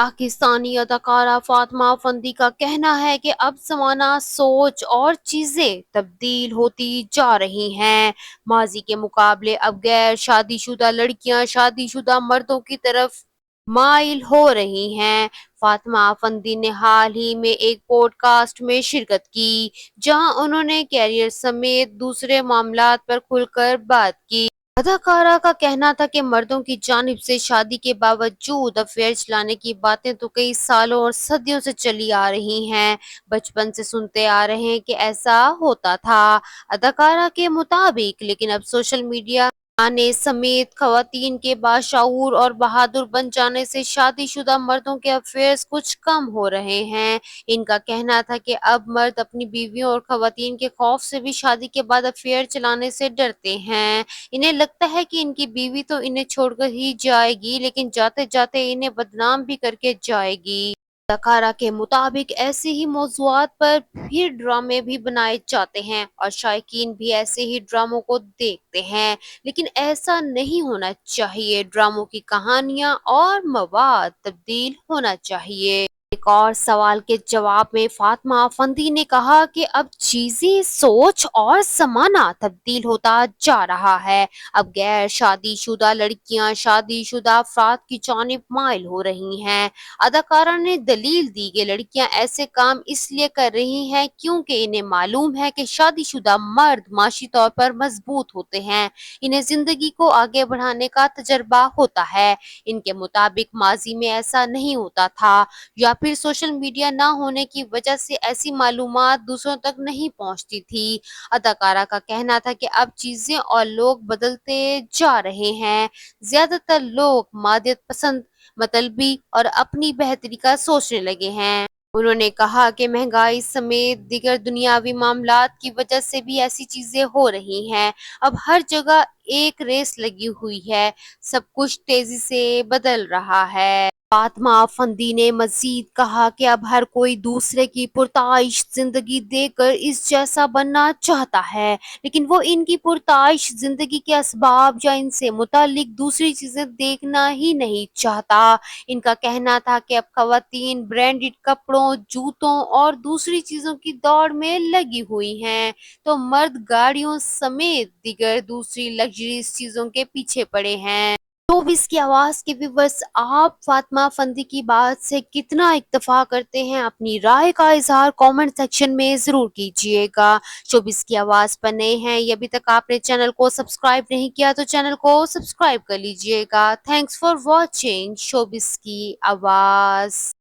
पाकिस्तानी अदाकारा फातिमा अफंदी का कहना है कि अब ज़माना सोच और चीज़ें तब्दील होती जा रही हैं। माजी के मुकाबले अब गैर शादीशुदा लड़कियां शादीशुदा मर्दों की तरफ माइल हो रही हैं। फातिमा अफंदी ने हाल ही में एक पॉडकास्ट में शिरकत की, जहां उन्होंने कैरियर समेत दूसरे मामलात पर खुलकर बात की। अदाकारा का कहना था कि मर्दों की जानिब से शादी के बावजूद अफेयर चलाने की बातें तो कई सालों और सदियों से चली आ रही हैं। बचपन से सुनते आ रहे हैं कि ऐसा होता था। अदाकारा के मुताबिक लेकिन अब सोशल मीडिया आने समेत खवातीन के बाशऊर और बहादुर बन जाने से शादीशुदा मर्दों के अफेयर्स कुछ कम हो रहे हैं। इनका कहना था कि अब मर्द अपनी बीवियों और खवातीन के खौफ से भी शादी के बाद अफेयर चलाने से डरते हैं। इन्हें लगता है कि इनकी बीवी तो इन्हें छोड़कर ही जाएगी, लेकिन जाते जाते इन्हें बदनाम भी करके जाएगी। अदाकारा के मुताबिक ऐसे ही मौज़ूआत पर फिर ड्रामे भी बनाए जाते हैं और शायकीन भी ऐसे ही ड्रामों को देखते हैं, लेकिन ऐसा नहीं होना चाहिए। ड्रामों की कहानियां और मवाद तब्दील होना चाहिए। एक और सवाल के जवाब में फातिमा अफंदी ने कहा कि अब चीजें सोच और जमाना तब्दील होता जा रहा है। अब गैर शादीशुदा लड़कियां शादीशुदा अफराद की जानिब माइल हो रही हैं। अदाकारा ने दलील दी कि लड़कियां ऐसे काम इसलिए कर रही हैं क्योंकि इन्हें मालूम है कि शादीशुदा मर्द माशी तौर पर मजबूत होते हैं, इन्हें जिंदगी को आगे बढ़ाने का तजर्बा होता है। इनके मुताबिक माजी में ऐसा नहीं होता था, या फिर सोशल मीडिया ना होने की वजह से ऐसी मालूमात दूसरों तक नहीं पहुंचती थी। अदाकारा का कहना था कि अब चीजें और लोग बदलते जा रहे हैं। ज्यादातर लोग मादियत पसंद, मतलबी और अपनी बेहतरी का सोचने लगे हैं। उन्होंने कहा कि महंगाई समेत दीगर दुनियावी मामलात की वजह से भी ऐसी चीजें हो रही हैं। अब हर जगह एक रेस लगी हुई है, सब कुछ तेजी से बदल रहा है। फातिमा अफंदी ने मजीद कहा कि अब हर कोई दूसरे की पुरताइश जिंदगी देकर इस जैसा बनना चाहता है, लेकिन वो इनकी पुरताइश जिंदगी के असबाब या इनसे मुतालिक दूसरी चीजें देखना ही नहीं चाहता। इनका कहना था कि अब खवातीन ब्रांडेड कपड़ों, जूतों और दूसरी चीजों की दौड़ में लगी हुई हैं, तो मर्द गाड़ियों समेत दिगर दूसरी लग्जरीज चीजों के पीछे पड़े हैं। शोबिस की आवाज के व्यूअर्स, आप फातिमा अफंदी की बात से कितना इत्तेफाक करते हैं? अपनी राय का इजहार कमेंट सेक्शन में जरूर कीजिएगा। शोबिस की आवाज पर नए हैं या अभी तक आपने चैनल को सब्सक्राइब नहीं किया तो चैनल को सब्सक्राइब कर लीजिएगा। थैंक्स फॉर वॉचिंग शोबिस की आवाज।